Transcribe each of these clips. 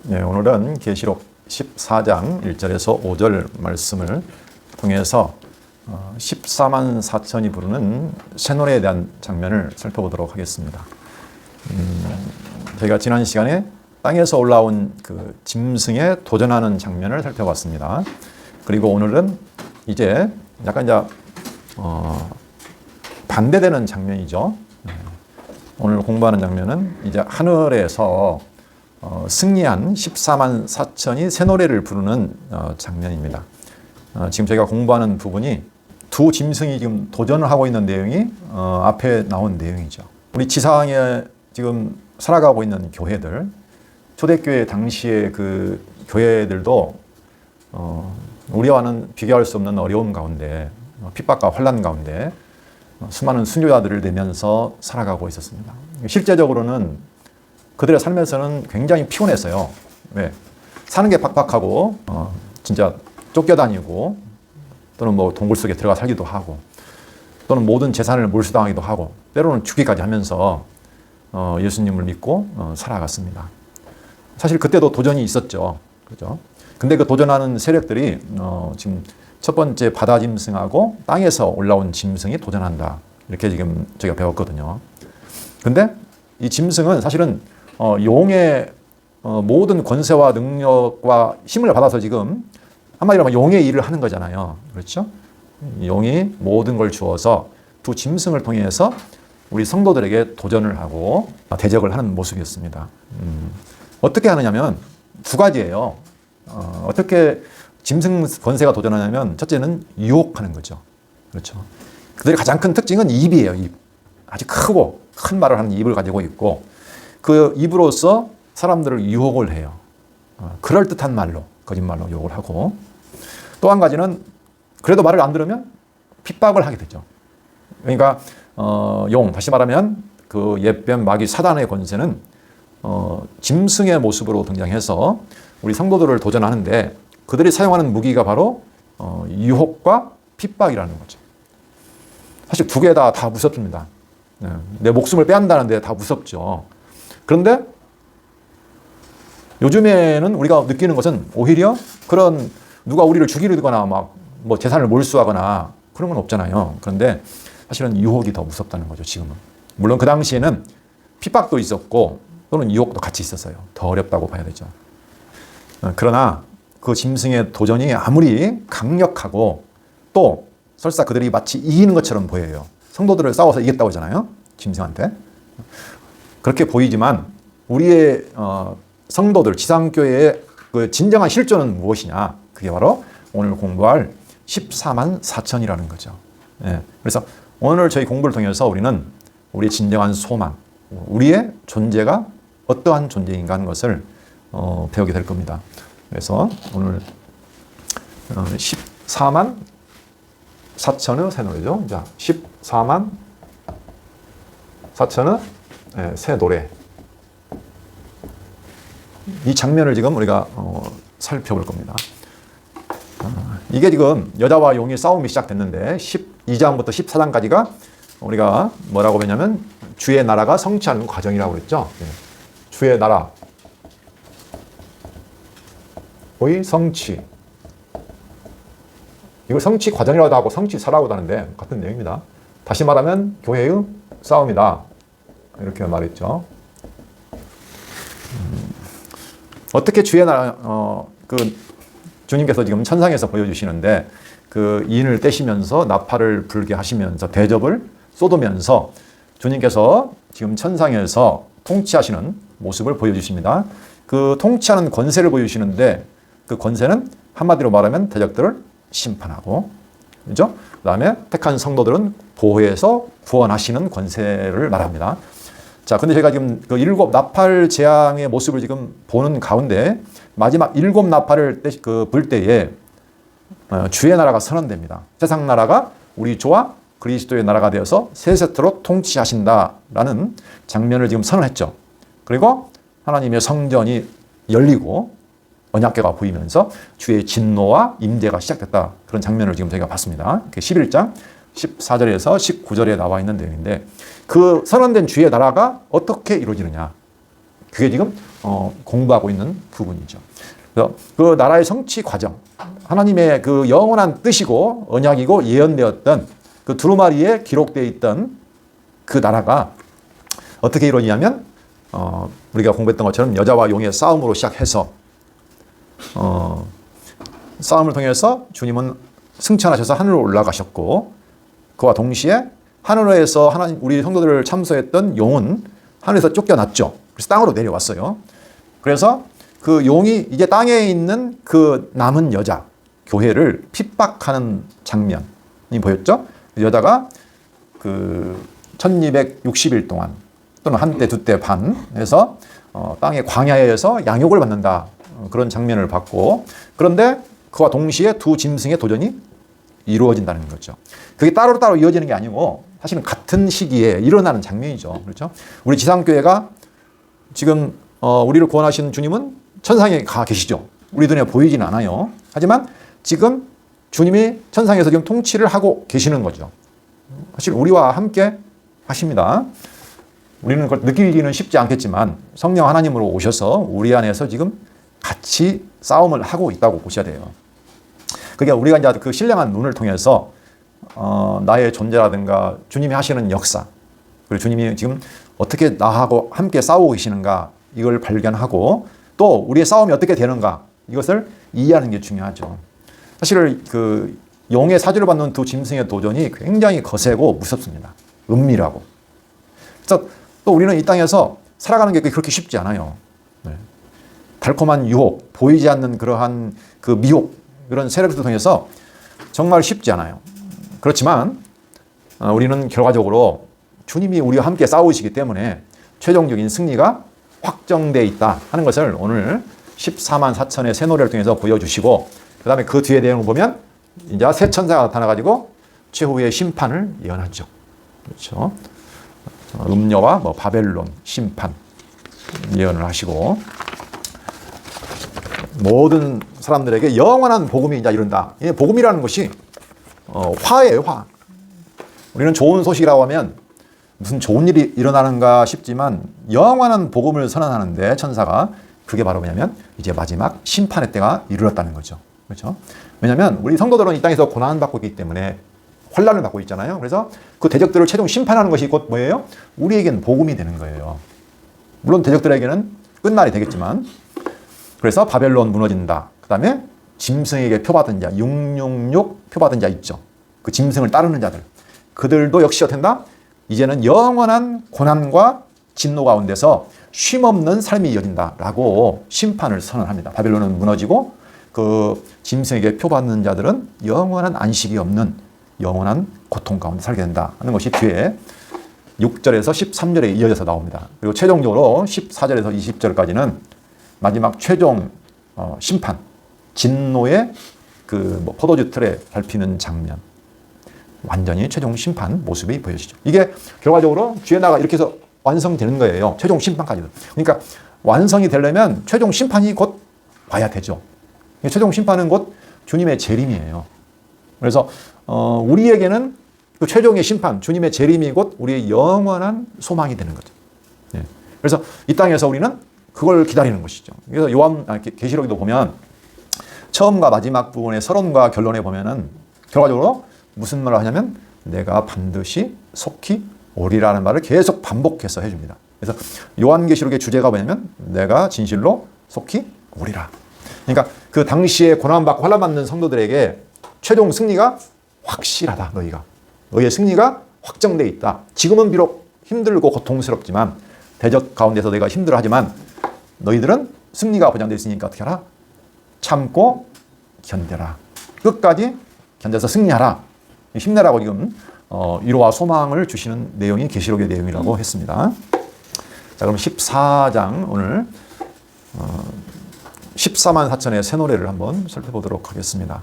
네, 오늘은 계시록 14장 1절에서 5절 말씀을 통해서 14만 4천이 부르는 새노래에 대한 장면을 살펴보도록 하겠습니다. 저희가 지난 시간에 땅에서 올라온 그 짐승에 도전하는 장면을 살펴봤습니다. 그리고 오늘은 이제 약간 반대되는 장면이죠. 오늘 공부하는 장면은 이제 하늘에서 승리한 14만 4천이 새 노래를 부르는 장면입니다. 지금 저희가 공부하는 부분이 두 짐승이 지금 도전을 하고 있는 내용이 앞에 나온 내용이죠. 우리 지상에 지금 살아가고 있는 교회들, 초대교회 당시의 그 교회들도 우리와는 비교할 수 없는 어려움 가운데, 핍박과 환난 가운데 수많은 순교자들을 내면서 살아가고 있었습니다. 실제적으로는 그들의 삶에서는 굉장히 피곤했어요. 왜? 사는 게 팍팍하고 진짜 쫓겨다니고 또는 뭐 동굴 속에 들어가 살기도 하고 또는 모든 재산을 몰수당하기도 하고 때로는 죽기까지 하면서 예수님을 믿고 살아갔습니다. 사실 그때도 도전이 있었죠. 그죠? 근데 그 도전하는 세력들이 지금 첫 번째 바다 짐승하고 땅에서 올라온 짐승이 도전한다. 이렇게 지금 저희가 배웠거든요. 근데 이 짐승은 사실은 용의 모든 권세와 능력과 힘을 받아서 지금 한마디로 하면 용의 일을 하는 거잖아요. 그렇죠? 용이 모든 걸 주어서 두 짐승을 통해서 우리 성도들에게 도전을 하고 대적을 하는 모습이었습니다. 어떻게 하느냐면 두 가지예요. 어떻게 짐승 권세가 도전하냐면 첫째는 유혹하는 거죠. 그렇죠? 그들의 가장 큰 특징은 입이에요. 입. 아주 크고 큰 말을 하는 입을 가지고 있고 그 입으로써 사람들을 유혹을 해요. 그럴듯한 말로, 거짓말로 유혹을 하고 또 한 가지는 그래도 말을 안 들으면 핍박을 하게 되죠. 그러니까 다시 말하면 그 옛뱀 마귀 사단의 권세는 짐승의 모습으로 등장해서 우리 성도들을 도전하는데 그들이 사용하는 무기가 바로 유혹과 핍박이라는 거죠. 사실 두 개 다 무섭습니다. 내 목숨을 빼앗는다는데 다 무섭죠. 그런데 요즘에는 우리가 느끼는 것은 오히려 그런 누가 우리를 죽이려거나 뭐 재산을 몰수하거나 그런 건 없잖아요. 그런데 사실은 유혹이 더 무섭다는 거죠, 지금은. 물론 그 당시에는 핍박도 있었고 또는 유혹도 같이 있었어요. 더 어렵다고 봐야 되죠. 그러나 그 짐승의 도전이 아무리 강력하고 또 설사 그들이 마치 이기는 것처럼 보여요. 성도들을 싸워서 이겼다고 하잖아요. 짐승한테. 그렇게 보이지만 우리의 성도들, 지상교회의 그 진정한 실존은 무엇이냐? 그게 바로 오늘 공부할 14만 4천이라는 거죠. 예. 그래서 오늘 저희 공부를 통해서 우리는 우리의 진정한 소망, 우리의 존재가 어떠한 존재인가 하는 것을 배우게 될 겁니다. 그래서 오늘 14만 4천의 새 노래죠. 자, 14만 4천의 새 노래. 이 장면을 지금 우리가 살펴볼 겁니다. 이게 지금 여자와 용의 싸움이 시작됐는데 12장부터 14장까지가 우리가 뭐라고 배냐면 주의 나라가 성취하는 과정이라고 그랬죠. 주의 나라의 성취. 이걸 성취 과정이라고도 하고 성취사라고도 하는데 같은 내용입니다. 다시 말하면 교회의 싸움이다. 이렇게 말했죠. 어떻게 주의 나라, 주님께서 지금 천상에서 보여주시는데 그 인을 떼시면서 나팔을 불게 하시면서 대접을 쏟으면서 주님께서 지금 천상에서 통치하시는 모습을 보여주십니다. 그 통치하는 권세를 보여주시는데 그 권세는 한마디로 말하면 대적들을 심판하고, 그죠? 그 다음에 택한 성도들은 보호해서 구원하시는 권세를 말합니다. 자, 근데 저희가 지금 그 7 나팔 재앙의 모습을 지금 보는 가운데 마지막 7 나팔을 불 때에 주의 나라가 선언됩니다. 세상 나라가 우리 주와 그리스도의 나라가 되어서 세세토록 통치하신다라는 장면을 지금 선언했죠. 그리고 하나님의 성전이 열리고 언약궤가 보이면서 주의 진노와 임재가 시작됐다. 그런 장면을 지금 저희가 봤습니다. 11장 14절에서 19절에 나와 있는 내용인데 그 선언된 주의 나라가 어떻게 이루어지느냐. 그게 지금 공부하고 있는 부분이죠. 그래서 그 나라의 성취 과정, 하나님의 그 영원한 뜻이고 언약이고 예언되었던 그 두루마리에 기록되어 있던 그 나라가 어떻게 이루어지냐면 우리가 공부했던 것처럼 여자와 용의 싸움으로 시작해서 싸움을 통해서 주님은 승천하셔서 하늘로 올라가셨고, 그와 동시에 하늘에서 하나님 우리 성도들을 참소했던 용은 하늘에서 쫓겨났죠. 그래서 땅으로 내려왔어요. 그래서 그 용이 이제 땅에 있는 그 남은 여자 교회를 핍박하는 장면이 보였죠. 여자가 그 1260일 동안 또는 한때 두때 반 해서 땅의 광야에서 양육을 받는다, 그런 장면을 봤고, 그런데 그와 동시에 두 짐승의 도전이 이루어진다는 거죠. 그게 따로따로 이어지는 게 아니고 사실은 같은 시기에 일어나는 장면이죠. 그렇죠? 우리 지상교회가 지금 우리를 구원하신 주님은 천상에 가 계시죠. 우리 눈에 보이지는 않아요. 하지만 지금 주님이 천상에서 지금 통치를 하고 계시는 거죠. 사실 우리와 함께 하십니다. 우리는 그걸 느끼기는 쉽지 않겠지만 성령 하나님으로 오셔서 우리 안에서 지금 같이 싸움을 하고 있다고 보셔야 돼요. 그게 우리가 이제 그 신령한 눈을 통해서 나의 존재라든가 주님이 하시는 역사, 그리고 주님이 지금 어떻게 나하고 함께 싸우고 계시는가, 이걸 발견하고 또 우리의 싸움이 어떻게 되는가, 이것을 이해하는 게 중요하죠. 사실 그 용의 사주를 받는 두 짐승의 도전이 굉장히 거세고 무섭습니다. 은밀하고. 그래서 또 우리는 이 땅에서 살아가는 게 그렇게 쉽지 않아요. 네. 달콤한 유혹, 보이지 않는 그러한 그 미혹, 이런 세력을 통해서 정말 쉽지 않아요. 그렇지만 우리는 결과적으로 주님이 우리와 함께 싸우시기 때문에 최종적인 승리가 확정되어 있다 하는 것을 오늘 14만 4천의 새 노래를 통해서 보여주시고, 그 다음에 그 뒤에 내용을 보면 이제 새 천사가 나타나가지고 최후의 심판을 예언하죠. 그렇죠. 음녀와 뭐 바벨론 심판 예언을 하시고, 모든 사람들에게 영원한 복음이 이제 이른다. 복음이라는 것이 화예요, 화. 우리는 좋은 소식이라고 하면 무슨 좋은 일이 일어나는가 싶지만 영원한 복음을 선언하는데 천사가, 그게 바로 뭐냐면 이제 마지막 심판의 때가 이르렀다는 거죠. 그렇죠? 왜냐하면 우리 성도들은 이 땅에서 고난받고 있기 때문에 환난을 받고 있잖아요. 그래서 그 대적들을 최종 심판하는 것이 곧 뭐예요? 우리에겐 복음이 되는 거예요. 물론 대적들에게는 끝날이 되겠지만, 그래서 바벨론 무너진다. 그 다음에 짐승에게 표받은 자, 666 표받은 자 있죠. 그 짐승을 따르는 자들. 그들도 역시 어떻게 된다? 이제는 영원한 고난과 진노 가운데서 쉼없는 삶이 이어진다라고 심판을 선언합니다. 바벨론은 무너지고 그 짐승에게 표받는 자들은 영원한 안식이 없는 영원한 고통 가운데 살게 된다 하는 것이 뒤에 6절에서 13절에 이어져서 나옵니다. 그리고 최종적으로 14절에서 20절까지는 마지막 최종 심판, 진노의 그 포도주 틀에 밟히는 장면, 완전히 최종 심판 모습이 보여지죠. 이게 결과적으로 뒤에 나가 이렇게 해서 완성되는 거예요. 최종 심판까지도. 그러니까 완성이 되려면 최종 심판이 곧 와야 되죠. 최종 심판은 곧 주님의 재림이에요. 그래서 우리에게는 그 최종의 심판, 주님의 재림이 곧 우리의 영원한 소망이 되는 거죠. 예. 그래서 이 땅에서 우리는 그걸 기다리는 것이죠. 그래서 계시록에도 보면 처음과 마지막 부분의 서론과 결론에 보면은 결과적으로 무슨 말을 하냐면 내가 반드시 속히 오리라는 말을 계속 반복해서 해줍니다. 그래서 요한계시록의 주제가 뭐냐면 내가 진실로 속히 오리라. 그러니까 그 당시에 고난받고 환난받는 성도들에게 최종 승리가 확실하다. 너희의 승리가 확정되어 있다. 지금은 비록 힘들고 고통스럽지만 대적 가운데서 너희가 힘들어하지만 너희들은 승리가 보장되어 있으니까 어떻게 하라? 참고 견뎌라. 끝까지 견뎌서 승리하라. 힘내라고 지금 위로와 소망을 주시는 내용이 계시록의 내용이라고 했습니다. 자, 그럼 14장 오늘 14만 4천의 새 노래를 한번 살펴보도록 하겠습니다.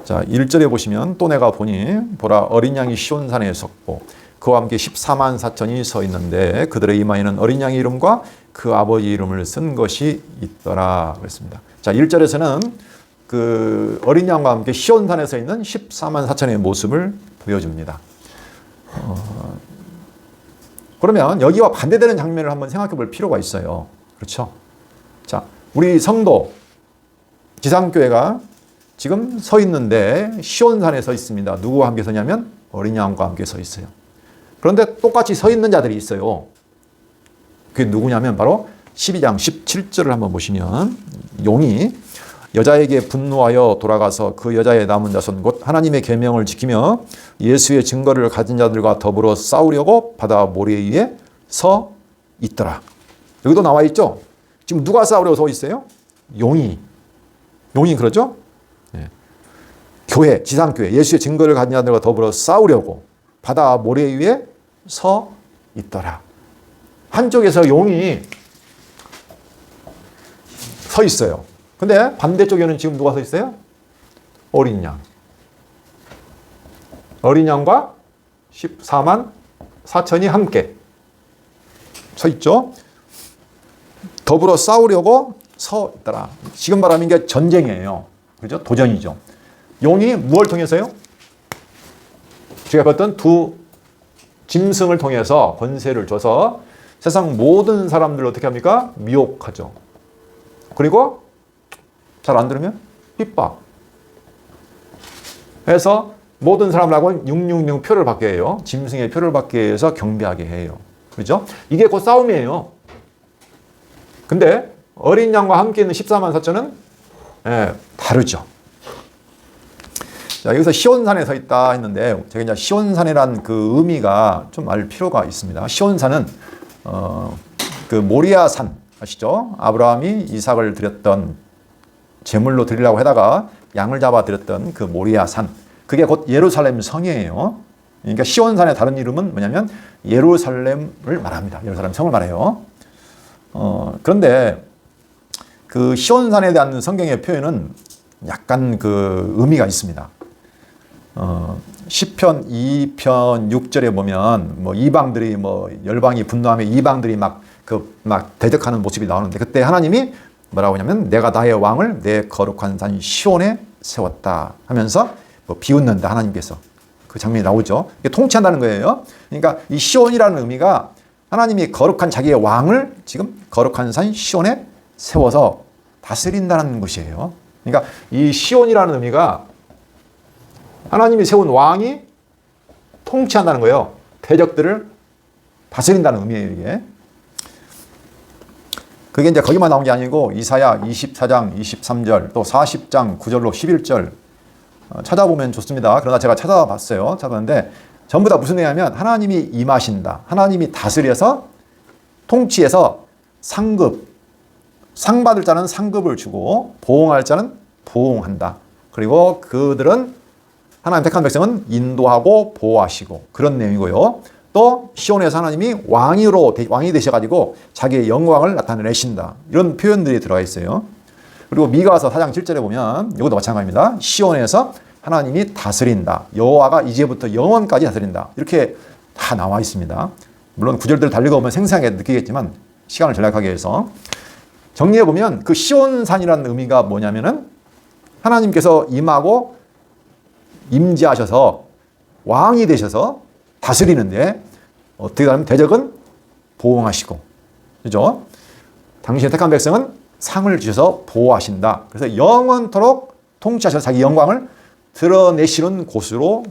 자, 1절에 보시면 또 내가 보니 보라 어린 양이 시온산에 섰고 그와 함께 14만 4천이 서 있는데 그들의 이마에는 어린 양의 이름과 그 아버지 이름을 쓴 것이 있더라 그랬습니다. 자, 1절에서는 그 어린 양과 함께 시온산에 서 있는 14만 4천의 모습을 보여줍니다. 그러면 여기와 반대되는 장면을 한번 생각해 볼 필요가 있어요. 그렇죠? 자, 우리 성도 지상교회가 지금 서 있는데 시온산에 서 있습니다. 누구와 함께 서냐면 어린 양과 함께 서 있어요. 그런데 똑같이 서 있는 자들이 있어요. 그게 누구냐면 바로 12장 17절을 한번 보시면 용이 여자에게 분노하여 돌아가서 그 여자의 남은 자손 곧 하나님의 계명을 지키며 예수의 증거를 가진 자들과 더불어 싸우려고 바다 모래 위에 서 있더라. 여기도 나와 있죠. 지금 누가 싸우려고 서 있어요? 용이 그러죠? 네. 교회, 지상교회, 예수의 증거를 가진 자들과 더불어 싸우려고 바다 모래 위에 서 있더라. 한쪽에서 용이 서 있어요. 근데 반대쪽에는 지금 누가 서 있어요? 어린 양. 어린 양과 14만 4천이 함께 서 있죠. 더불어 싸우려고 서 있더라. 지금 말하는 게 전쟁이에요. 그죠? 도전이죠. 용이 무엇을 통해서요? 제가 봤던 두 짐승을 통해서 권세를 줘서 세상 모든 사람들을 어떻게 합니까? 미혹하죠. 그리고 잘 안 들으면 핍박. 해서 모든 사람하고 666 표를 받게 해요. 짐승의 표를 받게 해서 경배하게 해요. 그렇죠? 이게 곧 싸움이에요. 근데 어린 양과 함께 있는 14만 4천은 다르죠. 자, 여기서 시온산에 서 있다 했는데 제가 이제 시온산이란 그 의미가 좀 알 필요가 있습니다. 시온산은 그 모리아산 아시죠? 아브라함이 이삭을 드렸던 제물로 드리려고 하다가 양을 잡아 드렸던 그 모리아산. 그게 곧 예루살렘 성이에요. 그러니까 시온산의 다른 이름은 뭐냐면 예루살렘을 말합니다. 예루살렘 성을 말해요. 그런데 그 시온산에 대한 성경의 표현은 약간 그 의미가 있습니다. 시편 2편 6절에 보면 뭐 이방들이 뭐 열방이 분노하며 이방들이 막 대적하는 모습이 나오는데 그때 하나님이 뭐라고 하냐면 내가 나의 왕을 내 거룩한 산 시온에 세웠다 하면서 뭐 비웃는다 하나님께서 그 장면이 나오죠. 이게 통치한다는 거예요. 그러니까 이 시온이라는 의미가 하나님이 거룩한 자기의 왕을 지금 거룩한 산 시온에 세워서 다스린다는 것이에요. 그러니까 이 시온이라는 의미가 하나님이 세운 왕이 통치한다는 거예요. 대적들을 다스린다는 의미예요, 이게. 그게 이제 거기만 나온 게 아니고 이사야 24장 23절 또 40장 9절로 11절 찾아보면 좋습니다. 그러나 제가 찾아봤어요. 찾아봤는데 전부 다 무슨 얘기냐면 하나님이 임하신다. 하나님이 다스려서 통치해서 상급, 상 받을 자는 상급을 주고 보응할 자는 보응한다. 그리고 그들은 하나님 택한 백성은 인도하고 보호하시고 그런 내용이고요. 또 시온에서 하나님이 왕이 되셔가지고 자기의 영광을 나타내신다. 이런 표현들이 들어가 있어요. 그리고 미가서 4장 7절에 보면 이것도 마찬가지입니다. 시온에서 하나님이 다스린다. 여호와가 이제부터 영원까지 다스린다. 이렇게 다 나와 있습니다. 물론 구절들을 다 읽어보면 생생하게 느끼겠지만 시간을 절약하기 위해서 정리해보면 그 시온산이라는 의미가 뭐냐면은 하나님께서 임하고 임재하셔서 왕이 되셔서 다스리는데 어떻게 하면 대적은 보응하시고 그죠? 당신의 택한 백성은 상을 주셔서 보호하신다. 그래서 영원토록 통치하셔서 자기 영광을 드러내시는 곳으로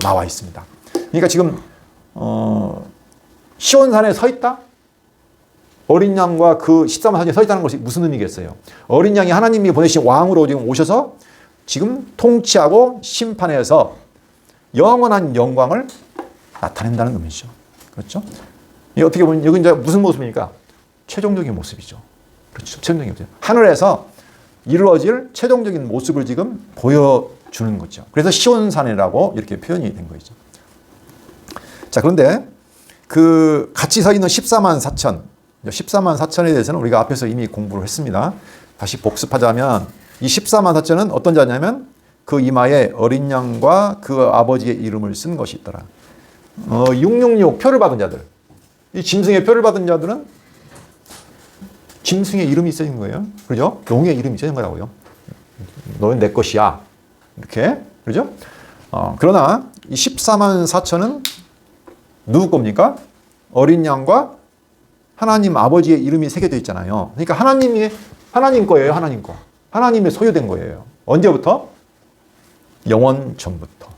나와 있습니다. 그러니까 지금 시온산에 서 있다? 어린 양과 그 14만 산에 서 있다는 것이 무슨 의미겠어요? 어린 양이 하나님이 보내신 왕으로 지금 오셔서 지금 통치하고 심판해서 영원한 영광을 나타낸다는 의미죠. 그렇죠? 이 어떻게 보면 여기 이제 무슨 모습입니까? 최종적인 모습이죠. 그렇죠. 최종적인 모습. 하늘에서 이루어질 최종적인 모습을 지금 보여주는 거죠. 그래서 시온산이라고 이렇게 표현이 된 거죠. 자, 그런데 그 같이 서 있는 14만 4천, 14만 4천에 대해서는 우리가 앞에서 이미 공부를 했습니다. 다시 복습하자면 이 14만 4천은 어떤 자냐면 그 이마에 어린 양과 그 아버지의 이름을 쓴 것이 있더라. 666 표를 받은 자들. 이 짐승의 표를 받은 자들은 짐승의 이름이 써진 거예요. 그죠? 용의 이름이 써진 거라고요. 너는 내 것이야. 이렇게. 그죠? 그러나 이 14만 4천은 누구 겁니까? 어린 양과 하나님 아버지의 이름이 새겨져 있잖아요. 그러니까 하나님이 하나님 거예요, 하나님 거. 하나님의 소유된 거예요. 언제부터? 영원 전부터.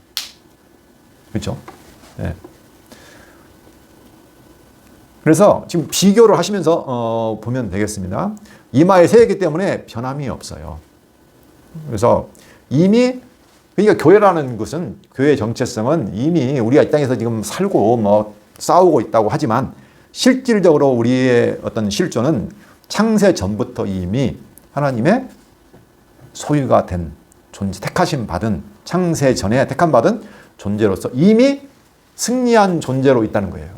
그렇죠? 네. 그래서 지금 비교를 하시면서 보면 되겠습니다. 이마에 새이기 때문에 변함이 없어요. 그래서 이미 그러니까 교회라는 것은 교회의 정체성은 이미 우리가 이 땅에서 지금 살고 뭐 싸우고 있다고 하지만 실질적으로 우리의 어떤 실존은 창세 전부터 이미 하나님의 소유가 된 존재, 택하심 받은 창세 전에 택함 받은 존재로서 이미 승리한 존재로 있다는 거예요.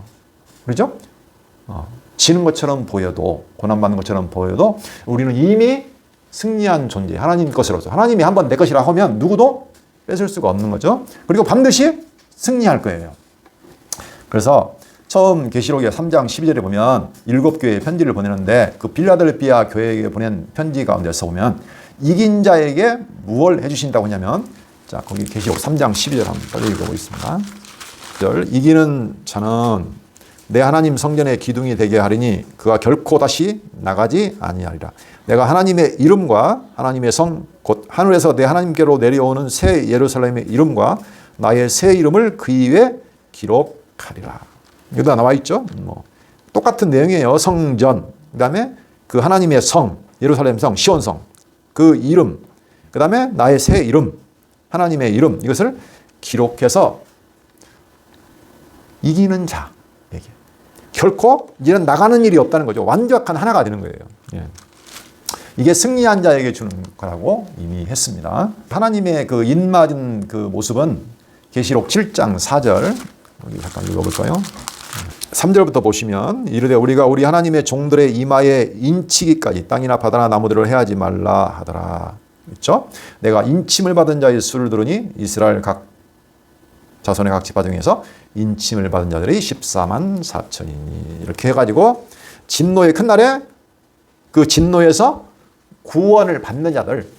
그렇죠? 지는 것처럼 보여도 고난받는 것처럼 보여도 우리는 이미 승리한 존재, 하나님 것으로서 하나님이 한번 내 것이라 하면 누구도 뺏을 수가 없는 거죠. 그리고 반드시 승리할 거예요. 그래서 처음 계시록의 3장 12절에 보면 7교회에 편지를 보내는데 그 빌라델피아 교회에게 보낸 편지 가운데서 보면 이긴 자에게 무엇을 해주신다고 하냐면 자 거기 계시록 3장 12절 한번 빨리 읽어보겠습니다. 이기는 자는 내 하나님 성전의 기둥이 되게 하리니 그가 결코 다시 나가지 아니하리라. 내가 하나님의 이름과 하나님의 성 곧 하늘에서 내 하나님께로 내려오는 새 예루살렘의 이름과 나의 새 이름을 그 위에 기록하리라. 여기다 나와 있죠. 뭐 똑같은 내용이에요. 성전, 그 다음에 그 하나님의 성, 예루살렘 성, 시온성, 그 이름, 그 다음에 나의 새 이름, 하나님의 이름, 이것을 기록해서 이기는 자에게 결코 이제는 나가는 일이 없다는 거죠. 완벽한 하나가 되는 거예요. 예. 이게 승리한 자에게 주는 거라고 이미 했습니다. 하나님의 그 인맞은 그 모습은 계시록 7장 4절 여기 잠깐 읽어볼까요? 3절부터 보시면 이르되 우리가 우리 하나님의 종들의 이마에 인치기까지 땅이나 바다나 나무들을 해하지 말라 하더라. 그렇죠? 내가 인침을 받은 자의 수를 들으니 이스라엘 각 자손의 각 지파 중에서 인침을 받은 자들이 14만 4천이니 이렇게 해가지고 진노의 큰 날에 그 진노에서 구원을 받는 자들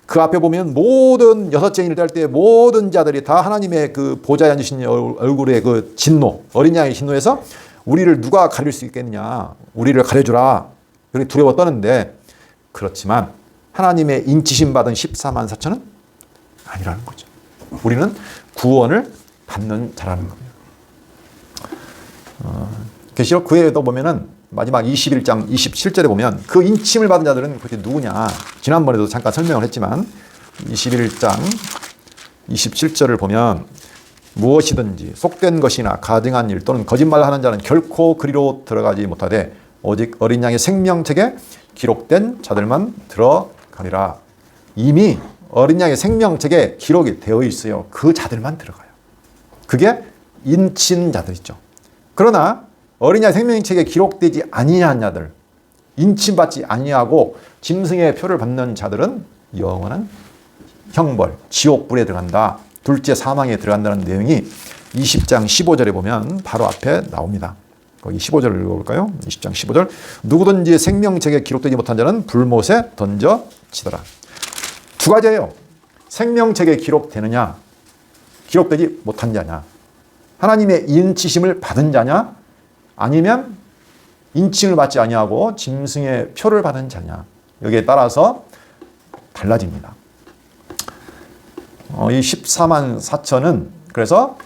그 앞에 보면 모든 여섯쟁이를 뗄 때 모든 자들이 다 하나님의 그 보좌에 앉으신 얼굴의 그 진노 어린 양의 진노에서 우리를 누가 가릴 수 있겠느냐 우리를 가려주라 그렇게 두려워 떠는데 그렇지만 하나님의 인치심 받은 14만 4천은 아니라는 거죠. 우리는 구원을 받는 자라는 겁니다. 계시록 9회에도 보면은 마지막 21장 27절에 보면 그 인침을 받은 자들은 그게 누구냐. 지난번에도 잠깐 설명을 했지만 21장 27절을 보면 무엇이든지 속된 것이나 가증한 일 또는 거짓말을 하는 자는 결코 그리로 들어가지 못하되 오직 어린 양의 생명책에 기록된 자들만 들어가리라. 이미 어린 양의 생명책에 기록이 되어 있어요. 그 자들만 들어가요. 그게 인친 자들이죠. 그러나 어린 양 생명책에 기록되지 아니한 자들, 인침받지 아니하고 짐승의 표를 받는 자들은 영원한 형벌, 지옥불에 들어간다. 둘째 사망에 들어간다는 내용이 20장 15절에 보면 바로 앞에 나옵니다. 거기 15절을 읽어볼까요? 20장 15절. 누구든지 생명책에 기록되지 못한 자는 불못에 던져지더라. 두 가지예요. 생명책에 기록되느냐, 기록되지 못한 자냐. 하나님의 인치심을 받은 자냐, 아니면 인칭을 받지 아니하고 짐승의 표를 받은 자냐. 여기에 따라서 달라집니다. 이 14만 4천은 그래서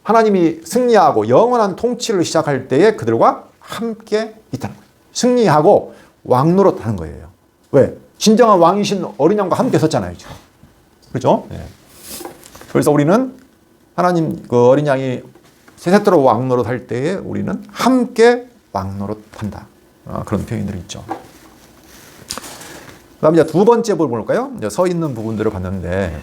하나님이 승리하고 영원한 통치를 시작할 때에 그들과 함께 있다는 거예요. 승리하고 왕노릇 하는 거예요. 왜? 진정한 왕이신 어린 양과 함께 섰잖아요. 지금. 그렇죠? 네. 그래서 우리는 하나님 그 어린 양이 세세토록 왕노릇 할 때에 우리는 함께 왕노릇 한다. 그런 표현들이 있죠. 그 다음에 두 번째 부분을 볼까요? 이제 서 있는 부분들을 봤는데,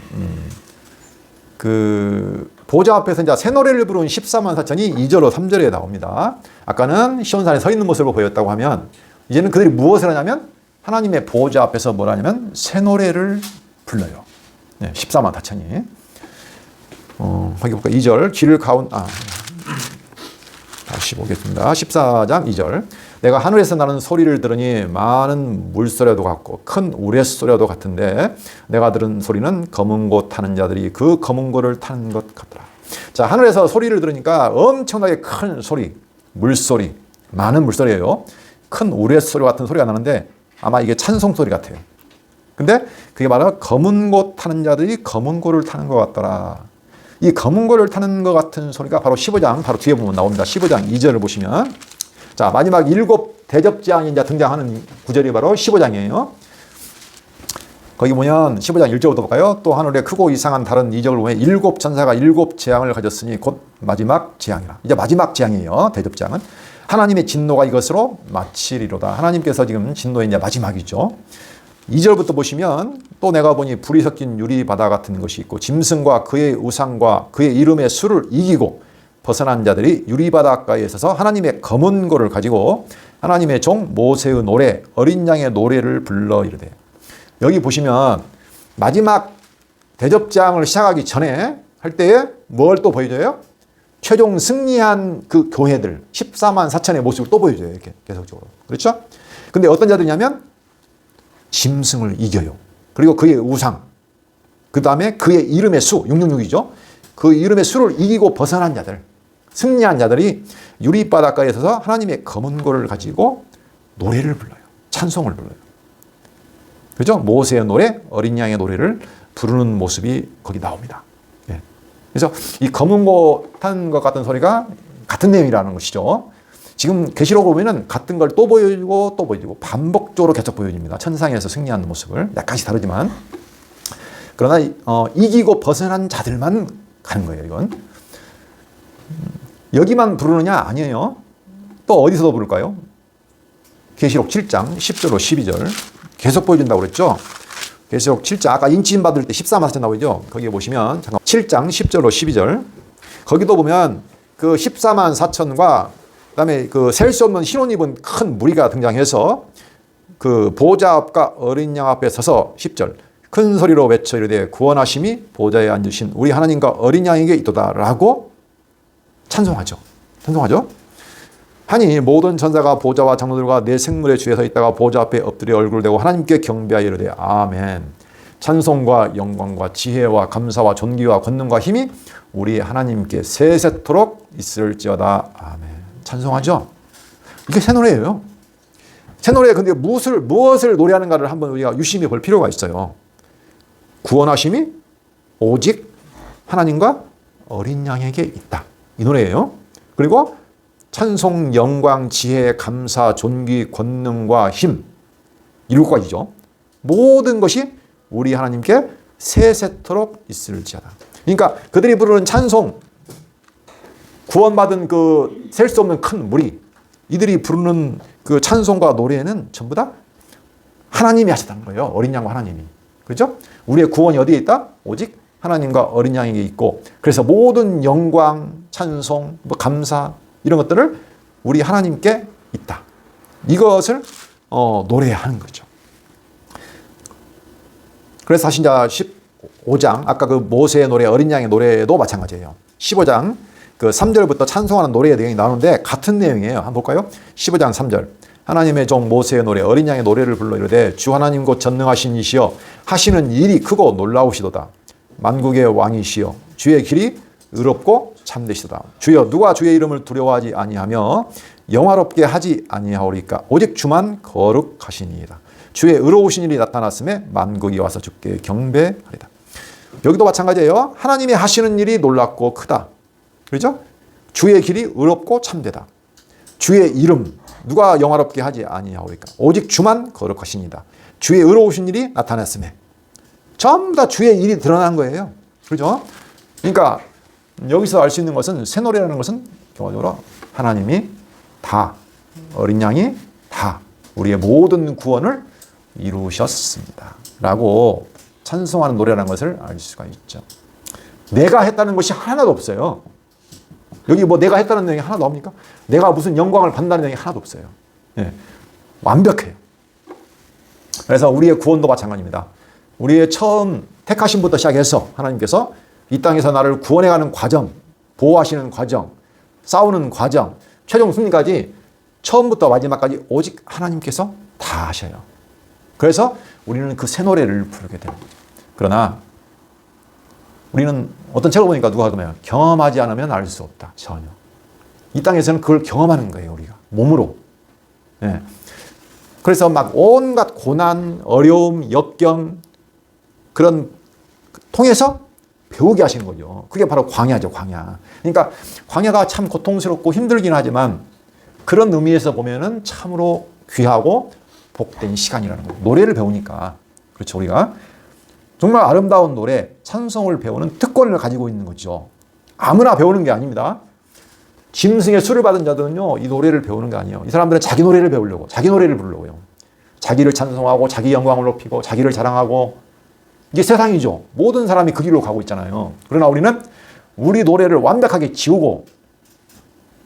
그 보좌 앞에서 이제 새 노래를 부르는 14만 4천이 2절로 3절에 나옵니다. 아까는 시온산에 서 있는 모습을 보였다고 하면, 이제는 그들이 무엇을 하냐면, 하나님의 보좌 앞에서 뭘 하냐면, 새 노래를 불러요. 네, 14만 4천이. 거기 볼까? 2절. 길을 다시 보겠습니다. 14장 2절. 내가 하늘에서 나는 소리를 들으니 많은 물소리도 같고 큰 우레소리도 같은데 내가 들은 소리는 검은 고 타는 자들이 그 검은 고를 타는 것 같더라. 자, 하늘에서 소리를 들으니까 엄청나게 큰 소리, 물소리, 많은 물소리예요. 큰 우레소리 같은 소리가 나는데 아마 이게 찬송 소리 같아요. 근데 그게 바로 검은 고 타는 자들이 검은 고를 타는 것 같더라. 이 검은 고를 타는 것 같은 소리가 바로 15장 바로 뒤에 보면 나옵니다. 15장 2절을 보시면 자 마지막 7 대접재앙이 이제 등장하는 구절이 바로 15장이에요. 거기 보면 15장 1절부터 볼까요? 또 하늘에 크고 이상한 다른 이적을 보면 7 천사가 7 재앙을 가졌으니 곧 마지막 재앙이라. 이제 마지막 재앙이에요. 대접재앙은. 하나님의 진노가 이것으로 마치리로다. 하나님께서 지금 진노의 이제 마지막이죠. 2절부터 보시면 또 내가 보니 불이 섞인 유리바다 같은 것이 있고 짐승과 그의 우상과 그의 이름의 수를 이기고 벗어난 자들이 유리바닷가에 서서 하나님의 검은 고를 가지고 하나님의 종 모세의 노래 어린 양의 노래를 불러 이르되. 여기 보시면 마지막 대접장을 시작하기 전에 할 때에 뭘 또 보여줘요? 최종 승리한 그 교회들 14만 4천의 모습을 또 보여줘요. 이렇게 계속적으로. 그렇죠? 근데 어떤 자들이냐면 짐승을 이겨요. 그리고 그의 우상, 그 다음에 그의 이름의 수, 666이죠. 그 이름의 수를 이기고 벗어난 자들, 승리한 자들이 유리바닷가에 서서 하나님의 검은 고를 가지고 노래를 불러요. 찬송을 불러요. 그죠? 모세의 노래, 어린 양의 노래를 부르는 모습이 거기 나옵니다. 예. 그래서 이 검은 고 탄 것 같은 소리가 같은 내용이라는 것이죠. 지금 계시록 보면은 같은 걸 또 보여주고 또 보여주고 반복적으로 계속 보여줍니다. 천상에서 승리하는 모습을 약간씩 다르지만 그러나 이기고 벗어난 자들만 가는 거예요. 이건 여기만 부르느냐? 아니에요. 또 어디서도 부를까요? 계시록 7장 10절로 12절 계속 보여준다고 그랬죠. 계시록 7장 아까 인치임 받을 때 14만 4천 나오죠. 거기에 보시면 잠깐 7장 10절로 12절 거기도 보면 그 14만 4천과 그다음에 그 셀 수 없는 흰옷 입은 큰 무리가 등장해서 그 보좌 앞과 어린 양 앞에 서서 10절 큰 소리로 외쳐 이르되 구원하심이 보좌에 앉으신 우리 하나님과 어린 양에게 있도다라고 찬송하죠. 찬송하죠. 하니 모든 천사가 보좌와 장로들과 내 생물의 주에 서 있다가 보좌 앞에 엎드려 얼굴을 대고 하나님께 경배하여 이르되 아멘. 찬송과 영광과 지혜와 감사와 존귀와 권능과 힘이 우리 하나님께 세세토록 있을지어다. 아멘. 찬송하죠. 이게 새 노래예요. 새 노래 근데 무엇을 노래하는가를 한번 우리가 유심히 볼 필요가 있어요. 구원하심이 오직 하나님과 어린 양에게 있다. 이 노래예요. 그리고 찬송, 영광, 지혜, 감사, 존귀, 권능과 힘 7가지죠. 모든 것이 우리 하나님께 세세토록 있을지어다. 그러니까 그들이 부르는 찬송, 구원받은 그 셀 수 없는 큰 무리, 이들이 부르는 그 찬송과 노래는 전부 다 하나님이 하셨다는 거예요. 어린 양과 하나님이. 그렇죠? 우리의 구원이 어디에 있다? 오직 하나님과 어린 양에게 있고, 그래서 모든 영광, 찬송, 감사 이런 것들을 우리 하나님께 있다. 이것을 노래하는 거죠. 그래서 사신자 15장 아까 그 모세의 노래, 어린 양의 노래도 마찬가지예요. 15장 그 3절부터 찬송하는 노래의 내용이 나오는데 같은 내용이에요. 한번 볼까요? 15장 3절 하나님의 종 모세의 노래, 어린 양의 노래를 불러 이르되 주 하나님 곧 전능하신 이시여 하시는 일이 크고 놀라우시도다. 만국의 왕이시여 주의 길이 의롭고 참되시도다. 주여 누가 주의 이름을 두려워하지 아니하며 영화롭게 하지 아니하오리까. 오직 주만 거룩하시니이다. 주의 의로우신 일이 나타났음에 만국이 와서 주께 경배하리다. 여기도 마찬가지예요. 하나님이 하시는 일이 놀랍고 크다. 그렇죠? 주의 길이 의롭고 참되다. 주의 이름 누가 영화롭게 하지 아니하오리까. 오직 주만 거룩하시니이다. 주의 의로우신 일이 나타났음에. 전부 다 주의 일이 드러난 거예요. 그렇죠? 그러니까 여기서 알 수 있는 것은 새 노래라는 것은 결과적으로 하나님이 다 어린 양이 다 우리의 모든 구원을 이루셨습니다. 라고 찬송하는 노래라는 것을 알 수가 있죠. 내가 했다는 것이 하나도 없어요. 여기 뭐 내가 했다는 내용이 하나도 없습니까? 내가 무슨 영광을 받는다는 내용이 하나도 없어요. 예. 완벽해요. 그래서 우리의 구원도 마찬가지입니다. 우리의 처음 택하심부터 시작해서 하나님께서 이 땅에서 나를 구원해가는 과정, 보호하시는 과정, 싸우는 과정, 최종 승리까지 처음부터 마지막까지 오직 하나님께서 다 하셔요. 그래서 우리는 그 새 노래를 부르게 되는 거죠. 그러나 우리는 어떤 책을 보니까 누가 그러면 경험하지 않으면 알 수 없다. 전혀. 이 땅에서는 그걸 경험하는 거예요. 우리가 몸으로. 예. 그래서 막 온갖 고난, 어려움, 역경 그런 통해서 배우게 하시는 거죠. 그게 바로 광야죠, 광야. 그러니까 광야가 참 고통스럽고 힘들긴 하지만 그런 의미에서 보면은 참으로 귀하고 복된 시간이라는 거예요. 노래를 배우니까. 그렇죠, 우리가. 정말 아름다운 노래, 찬송을 배우는 특권을 가지고 있는 거죠. 아무나 배우는 게 아닙니다. 짐승의 수를 받은 자들은요, 이 노래를 배우는 게 아니에요. 이 사람들은 자기 노래를 배우려고, 자기 노래를 부르려고요. 자기를 찬송하고, 자기 영광을 높이고, 자기를 자랑하고, 이게 세상이죠. 모든 사람이 그 길로 가고 있잖아요. 그러나 우리는 우리 노래를 완벽하게 지우고,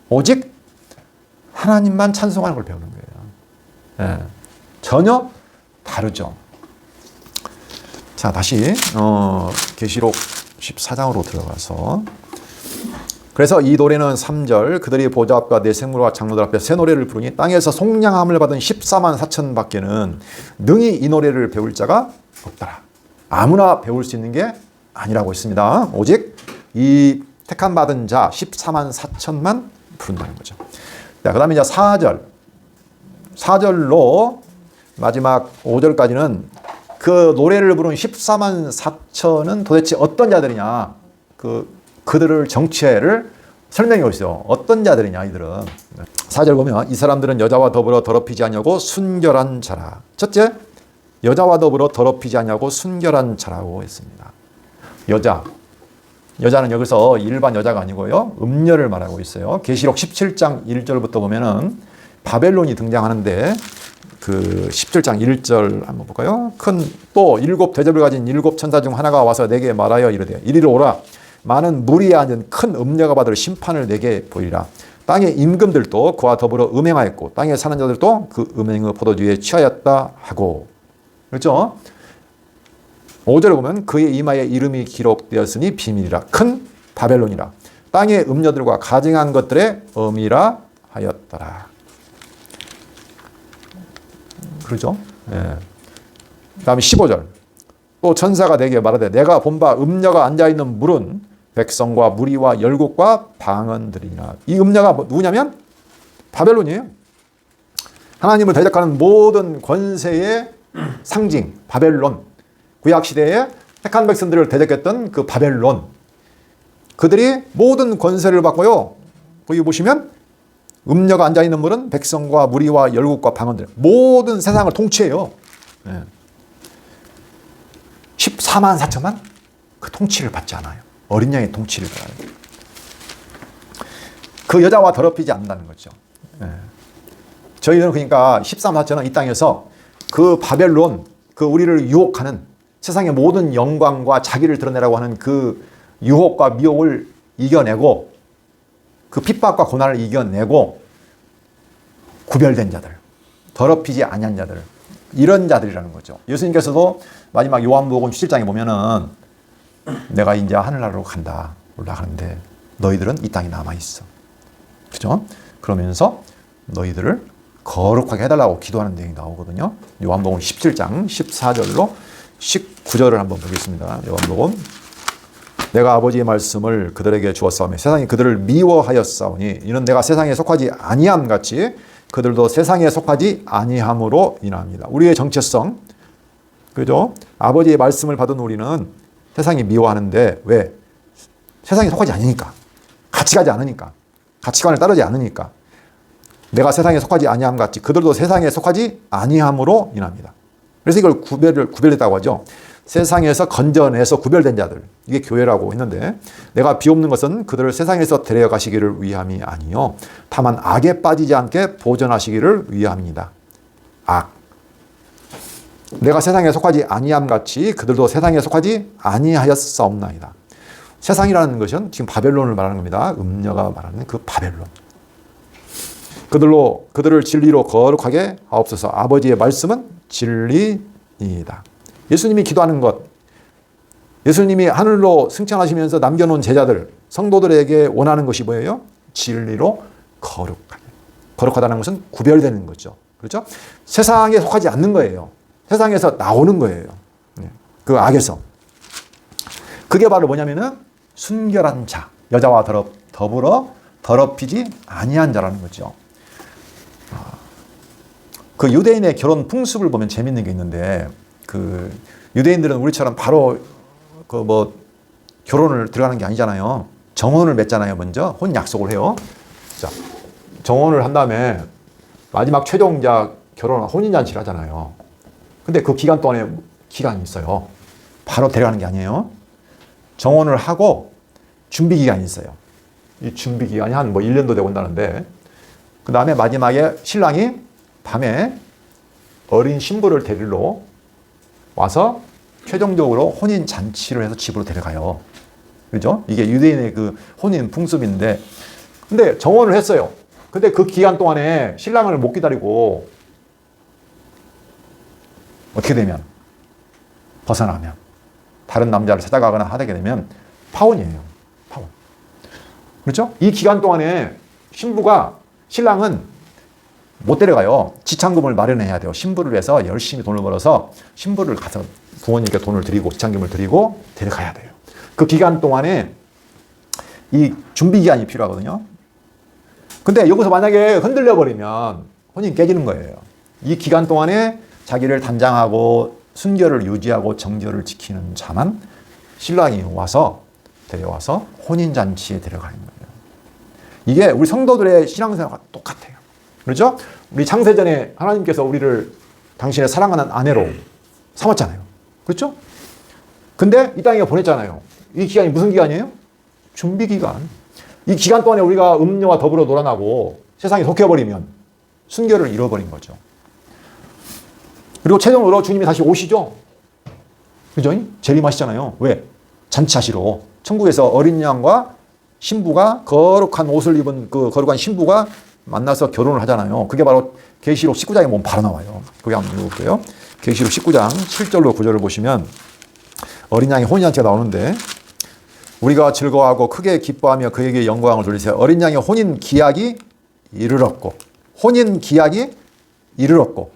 오직 하나님만 찬송하는 걸 배우는 거예요. 예. 전혀 다르죠. 자, 다시 계시록 14장으로 들어가서, 그래서 이 노래는 3절 그들이 보좌 앞과 내 생물과 장로들 앞에 새 노래를 부르니 땅에서 속량함을 받은 14만 4천 밖에는 능히 이 노래를 배울 자가 없더라. 아무나 배울 수 있는 게 아니라고 했습니다. 오직 이 택함 받은 자 14만 4천만 부른다는 거죠. 자, 그 다음에 이제 4절로 마지막 5절까지는 그 노래를 부른 14만 4천은 도대체 어떤 자들이냐, 그들을 정체를 설명해 있어요. 어떤 자들이냐, 이들은. 4절 보면 이 사람들은 여자와 더불어 더럽히지 않냐고 순결한 자라. 첫째, 여자와 더불어 더럽히지 않냐고 순결한 자라고 했습니다. 여자는 여기서 일반 여자가 아니고요, 음녀를 말하고 있어요. 계시록 17장 1절부터 보면은 바벨론이 등장하는데, 그 17장 1절 한번 볼까요? 또 7 대접을 가진 7 천사 중 하나가 와서 내게 말하여 이르되, 이리로 오라. 많은 무리에 앉은 큰 음녀가 받을 심판을 내게 보이리라. 땅의 임금들도 그와 더불어 음행하였고 땅에 사는 자들도 그 음행의 포도주에 취하였다 하고. 그렇죠? 5절에 보면 그의 이마에 이름이 기록되었으니 비밀이라. 큰 바벨론이라. 땅의 음녀들과 가증한 것들의 어미라 하였더라. 그렇죠? 예. 그 다음에 15절. 또 천사가 내게 말하되 내가 본 바 음녀가 앉아있는 물은 백성과 무리와 열국과 방언들이니라. 이 음녀가 누구냐면 바벨론이에요. 하나님을 대적하는 모든 권세의 상징 바벨론. 구약시대에 택한 백성들을 대적했던 그 바벨론. 그들이 모든 권세를 받고요, 거기 보시면 음녀가 앉아있는 물은 백성과 무리와 열국과 방언들, 모든 세상을 통치해요. 14만 4천만 그 통치를 받지 않아요. 어린 양의 통치를 받아요. 그 여자와 더럽히지 않는다는 거죠. 저희들은 그러니까 14만 4천은 이 땅에서 그 바벨론, 그 우리를 유혹하는 세상의 모든 영광과 자기를 드러내라고 하는 그 유혹과 미혹을 이겨내고, 그 핍박과 고난을 이겨내고 구별된 자들, 더럽히지 아니한 자들, 이런 자들이라는 거죠. 예수님께서도 마지막 요한복음 17장에 보면은 내가 이제 하늘나라로 간다, 올라가는데 너희들은 이 땅에 남아있어. 그죠? 그러면서 너희들을 거룩하게 해달라고 기도하는 내용이 나오거든요. 요한복음 17장 14절로 19절을 한번 보겠습니다. 요한복음. 내가 아버지의 말씀을 그들에게 주었사오며 세상이 그들을 미워하였사오니 이는 내가 세상에 속하지 아니함 같이 그들도 세상에 속하지 아니함으로 인합니다. 우리의 정체성, 그죠? 아버지의 말씀을 받은 우리는 세상이 미워하는데 왜? 세상에 속하지 않으니까, 같이 가지 않으니까, 가치관을 따르지 않으니까. 내가 세상에 속하지 아니함 같이 그들도 세상에 속하지 아니함으로 인합니다. 그래서 이걸 구별했다고 하죠. 세상에서 건져내서 구별된 자들, 이게 교회라고 했는데, 내가 비옵는 것은 그들을 세상에서 데려가시기를 위함이 아니요 다만 악에 빠지지 않게 보존하시기를 위함입니다. 악. 내가 세상에 속하지 아니함 같이 그들도 세상에 속하지 아니하였사옵나이다. 세상이라는 것은 지금 바벨론을 말하는 겁니다. 음녀가 말하는 그 바벨론. 그들을 진리로 거룩하게 하옵소서. 아버지의 말씀은 진리이다. 예수님이 기도하는 것, 예수님이 하늘로 승천하시면서 남겨놓은 제자들, 성도들에게 원하는 것이 뭐예요? 진리로 거룩하게. 거룩하다는 것은 구별되는 거죠. 그렇죠? 세상에 속하지 않는 거예요. 세상에서 나오는 거예요. 그 악에서. 그게 바로 뭐냐면은 순결한 자, 여자와 더불어 더럽히지 아니한 자라는 거죠. 그 유대인의 결혼 풍습을 보면 재밌는 게 있는데, 그 유대인들은 우리처럼 바로 그 뭐 결혼을 들어가는 게 아니잖아요. 정혼을 맺잖아요. 먼저 혼 약속을 해요. 자, 정혼을 한 다음에 마지막 최종자 결혼 혼인 잔치를 하잖아요. 근데 그 기간 동안에 기간이 있어요. 바로 데려가는 게 아니에요. 정혼을 하고 준비 기간이 있어요. 이 준비 기간이 한 뭐 1년도 되고 온다는데, 그 다음에 마지막에 신랑이 밤에 어린 신부를 데리러 와서 최종적으로 혼인 잔치를 해서 집으로 데려가요. 그죠? 이게 유대인의 그 혼인 풍습인데, 근데 정혼을 했어요. 근데 그 기간 동안에 신랑을 못 기다리고 어떻게 되면, 벗어나면, 다른 남자를 찾아가거나 하게 되면 파혼이에요. 파혼. 그렇죠? 이 기간 동안에 신랑은 못 데려가요. 지참금을 마련해야 돼요. 신부를 위해서 열심히 돈을 벌어서 신부를 가서 부모님께 돈을 드리고 지참금을 드리고 데려가야 돼요. 그 기간 동안에 이 준비 기간이 필요하거든요. 근데 여기서 만약에 흔들려 버리면 혼인 깨지는 거예요. 이 기간 동안에 자기를 단장하고 순결을 유지하고 정결을 지키는 자만 신랑이 와서 데려와서 혼인잔치에 데려가는 거예요. 이게 우리 성도들의 신앙생활과 똑같아요. 그렇죠? 우리 창세전에 하나님께서 우리를 당신의 사랑하는 아내로 삼았잖아요. 그렇죠? 근데 이 땅에 보냈잖아요. 이 기간이 무슨 기간이에요? 준비 기간. 이 기간 동안에 우리가 음료와 더불어 놀아나고 세상에 속해버리면 순결을 잃어버린 거죠. 그리고 최종으로 주님이 다시 오시죠. 그죠? 재림하시잖아요. 왜? 잔치하시러. 천국에서 어린 양과 신부가 거룩한 옷을 입은 그 거룩한 신부가 만나서 결혼을 하잖아요. 그게 바로 계시록 19장에 보면 바로 나와요. 그게 한번 읽어볼게요. 계시록 19장 7절로 9절을 보시면 어린 양의 혼인잔치가 나오는데, 우리가 즐거워하고 크게 기뻐하며 그에게 영광을 돌리세요. 어린 양의 혼인 기약이 이르렀고, 혼인 기약이 이르렀고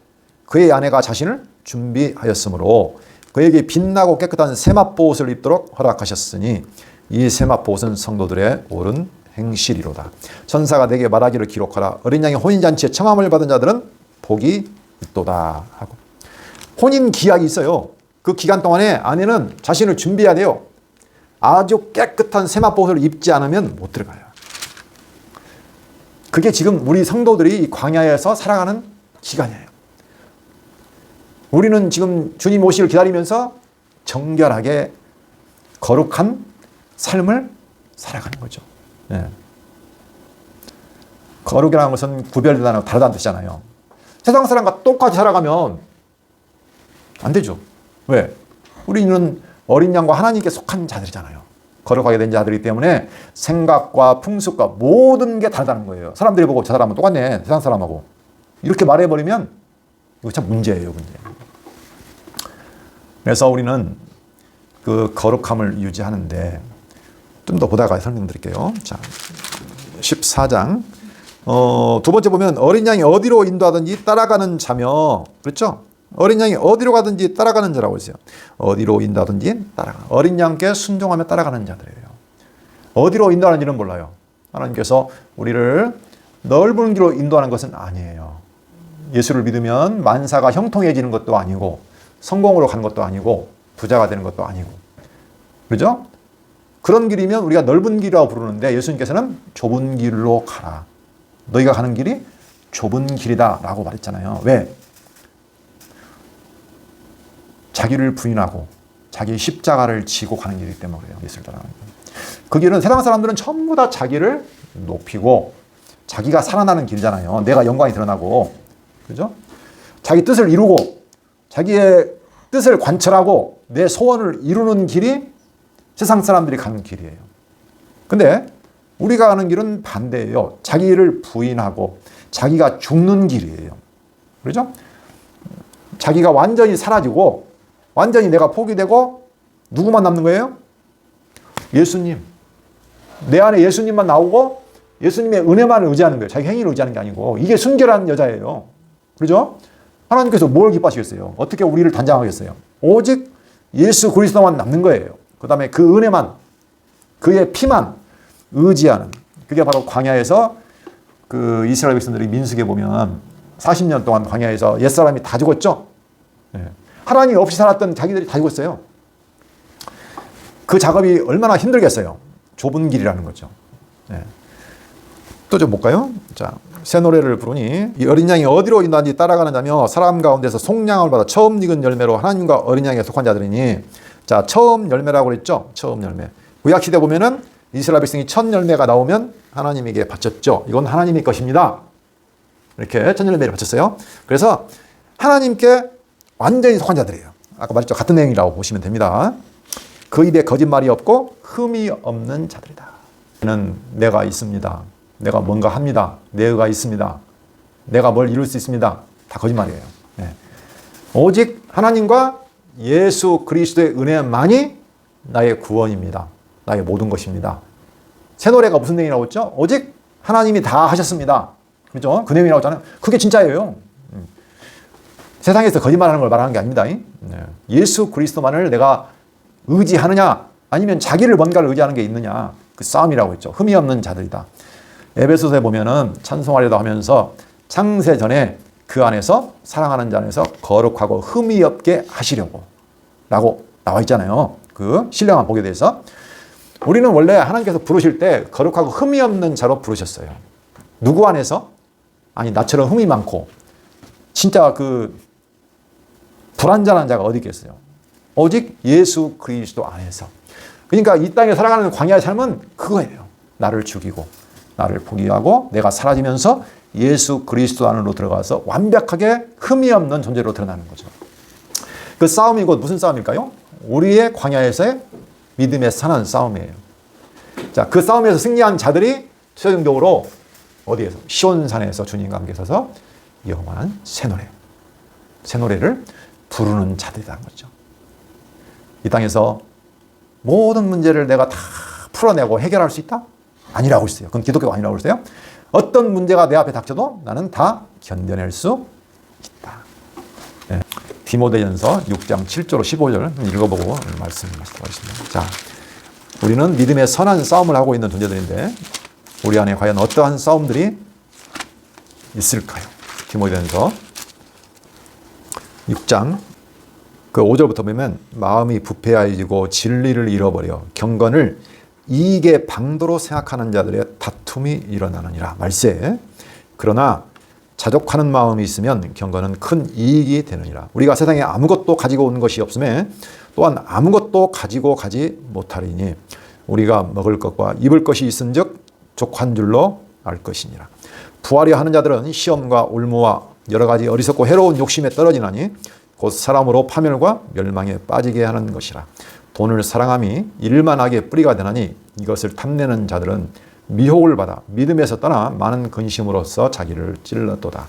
그의 아내가 자신을 준비하였으므로 그에게 빛나고 깨끗한 세마포 옷을 입도록 허락하셨으니 이 세마포 옷은 성도들의 옳은 행실이로다. 천사가 내게 말하기를 기록하라. 어린 양의 혼인잔치에 청함을 받은 자들은 복이 있도다 하고. 혼인 기약이 있어요. 그 기간 동안에 아내는 자신을 준비해야 돼요. 아주 깨끗한 세마포 옷을 입지 않으면 못 들어가요. 그게 지금 우리 성도들이 광야에서 살아가는 기간이에요. 우리는 지금 주님 오시기를 기다리면서 정결하게 거룩한 삶을 살아가는 거죠. 예. 거룩이라는 것은 구별되다는 다르다는 뜻이잖아요. 세상 사람과 똑같이 살아가면 안 되죠. 왜? 우리는 어린 양과 하나님께 속한 자들이잖아요. 거룩하게 된 자들이기 때문에 생각과 풍습과 모든 게 다르다는 거예요. 사람들이 보고 저 사람은 똑같네, 세상 사람하고. 이렇게 말해버리면 이거 참 문제예요, 문제. 그래서 우리는 그 거룩함을 유지하는데 좀 더 보다가 설명드릴게요. 자, 14장. 두 번째 보면 어린 양이 어디로 인도하든지 따라가는 자며, 그렇죠? 어린 양이 어디로 가든지 따라가는 자라고 했어요. 어디로 인도하든지 따라가. 어린 양께 순종하며 따라가는 자들이에요. 어디로 인도하는지는 몰라요. 하나님께서 우리를 넓은 길로 인도하는 것은 아니에요. 예수를 믿으면 만사가 형통해지는 것도 아니고 성공으로 가는 것도 아니고 부자가 되는 것도 아니고, 그렇죠? 그런 길이면 우리가 넓은 길이라고 부르는데 예수님께서는 좁은 길로 가라. 너희가 가는 길이 좁은 길이다 라고 말했잖아요. 왜? 자기를 부인하고 자기 십자가를 지고 가는 길이기 때문에 그래요. 예수를 따라가는 길. 그 길은 세상 사람들은 전부 다 자기를 높이고 자기가 살아나는 길이잖아요. 내가 영광이 드러나고, 그죠? 자기 뜻을 이루고 자기의 뜻을 관철하고 내 소원을 이루는 길이 세상 사람들이 가는 길이에요. 근데 우리가 가는 길은 반대예요. 자기를 부인하고 자기가 죽는 길이에요. 그렇죠? 자기가 완전히 사라지고 완전히 내가 포기되고 누구만 남는 거예요? 예수님. 내 안에 예수님만 나오고 예수님의 은혜만 의지하는 거예요. 자기 행위를 의지하는 게 아니고. 이게 순결한 여자예요. 그렇죠? 하나님께서 뭘 기뻐하시겠어요? 어떻게 우리를 단장하겠어요? 오직 예수 그리스도만 남는 거예요. 그 다음에 그 은혜만, 그의 피만 의지하는. 그게 바로 광야에서 그 이스라엘 백성들이 민수기에 보면 40년 동안 광야에서 옛사람이 다 죽었죠. 예. 하나님이 없이 살았던 자기들이 다 죽었어요. 그 작업이 얼마나 힘들겠어요. 좁은 길이라는 거죠. 예. 또 좀 볼까요? 자, 새 노래를 부르니 이 어린 양이 어디로 인도하는지 따라가는 자며 사람 가운데서 속량을 받아 처음 익은 열매로 하나님과 어린 양에 속한 자들이니, 자, 처음 열매라고 그랬죠. 처음 열매. 구약시대 보면은 이스라엘 백성이 첫 열매가 나오면 하나님에게 바쳤죠. 이건 하나님의 것입니다. 이렇게 첫 열매를 바쳤어요. 그래서 하나님께 완전히 속한 자들이에요. 아까 말했죠. 같은 내용이라고 보시면 됩니다. 그 입에 거짓말이 없고 흠이 없는 자들이다. 는 내가 있습니다. 내가 뭔가 합니다. 내가 있습니다. 내가 뭘 이룰 수 있습니다. 다 거짓말이에요. 네. 오직 하나님과 예수 그리스도의 은혜만이 나의 구원입니다. 나의 모든 것입니다. 새 노래가 무슨 내용이라고 했죠? 오직 하나님이 다 하셨습니다. 그렇죠? 그 내용이라고 했잖아요. 그게 진짜예요. 세상에서 거짓말하는 걸 말하는 게 아닙니다. 네. 예수 그리스도만을 내가 의지하느냐, 아니면 자기를 뭔가를 의지하는 게 있느냐, 그 싸움이라고 했죠. 흠이 없는 자들이다. 에베소서에 보면은 찬송하려다 하면서 창세 전에 그 안에서, 사랑하는 자 안에서 거룩하고 흠이 없게 하시려고 라고 나와 있잖아요. 그 신령한 복에 대해서. 우리는 원래 하나님께서 부르실 때 거룩하고 흠이 없는 자로 부르셨어요. 누구 안에서? 아니, 나처럼 흠이 많고 진짜 그 불완전한 자가 어디 있겠어요? 오직 예수 그리스도 안에서. 그러니까 이 땅에 살아가는 광야의 삶은 그거예요. 나를 죽이고 나를 포기하고 내가 사라지면서 예수 그리스도 안으로 들어가서 완벽하게 흠이 없는 존재로 드러나는 거죠. 그 싸움이 곧 무슨 싸움일까요? 우리의 광야에서의 믿음에 사는 싸움이에요. 자, 그 싸움에서 승리한 자들이 최종적으로 어디에서? 시온산에서 주님과 함께 서서 영원한 새 노래를 부르는 자들이라는 거죠. 이 땅에서 모든 문제를 내가 다 풀어내고 해결할 수 있다? 아니라고 했어요. 그건 기독교가 아니라고 했어요. 어떤 문제가 내 앞에 닥쳐도 나는 다 견뎌낼 수 있다. 네. 디모데전서 6장 7절로 15절 읽어보고 말씀하겠습니다. 자, 우리는 믿음의 선한 싸움을 하고 있는 존재들인데 우리 안에 과연 어떠한 싸움들이 있을까요? 디모데전서 6장 그 5절부터 보면 마음이 부패하여지고 진리를 잃어버려 경건을 이익의 방도로 생각하는 자들의 다툼이 일어나느니라. 말세. 그러나 자족하는 마음이 있으면 경건은 큰 이익이 되느니라. 우리가 세상에 아무것도 가지고 온 것이 없음에 또한 아무것도 가지고 가지 못하리니 우리가 먹을 것과 입을 것이 있은즉 족한 줄로 알 것이니라. 부하려 하는 자들은 시험과 올무와 여러 가지 어리석고 해로운 욕심에 떨어지나니 곧 사람으로 파멸과 멸망에 빠지게 하는 것이라. 돈을 사랑함이 일만하게 뿌리가 되나니 이것을 탐내는 자들은 미혹을 받아 믿음에서 떠나 많은 근심으로써 자기를 찔렀도다.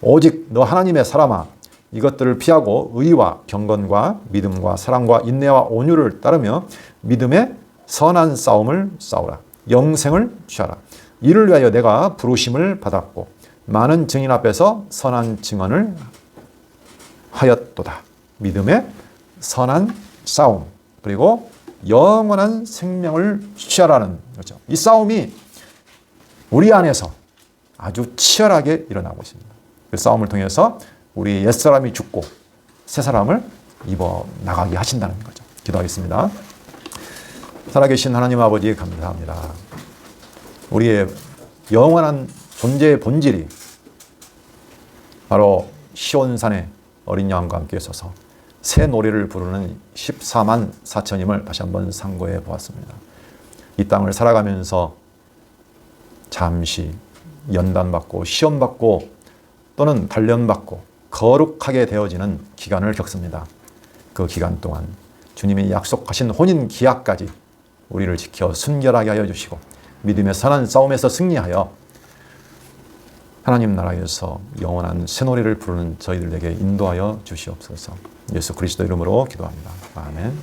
오직 너 하나님의 사람아, 이것들을 피하고 의와 경건과 믿음과 사랑과 인내와 온유를 따르며 믿음의 선한 싸움을 싸우라. 영생을 취하라. 이를 위하여 내가 부르심을 받았고 많은 증인 앞에서 선한 증언을 하였도다. 믿음의 선한 싸움, 그리고 영원한 생명을 취하라는 거죠. 이 싸움이 우리 안에서 아주 치열하게 일어나고 있습니다. 그 싸움을 통해서 우리 옛사람이 죽고 새 사람을 입어 나가게 하신다는 거죠. 기도하겠습니다. 살아계신 하나님 아버지 감사합니다. 우리의 영원한 존재의 본질이 바로 시온산의 어린 양과 함께 서서 새 노래를 부르는 14만 4천임을 다시 한번 상고해 보았습니다. 이 땅을 살아가면서 잠시 연단받고 시험받고 또는 단련받고 거룩하게 되어지는 기간을 겪습니다. 그 기간 동안 주님이 약속하신 혼인 기약까지 우리를 지켜 순결하게 하여 주시고 믿음의 선한 싸움에서 승리하여 하나님 나라에서 영원한 새 노래를 부르는 저희들에게 인도하여 주시옵소서. 예수 그리스도 이름으로 기도합니다. 아멘.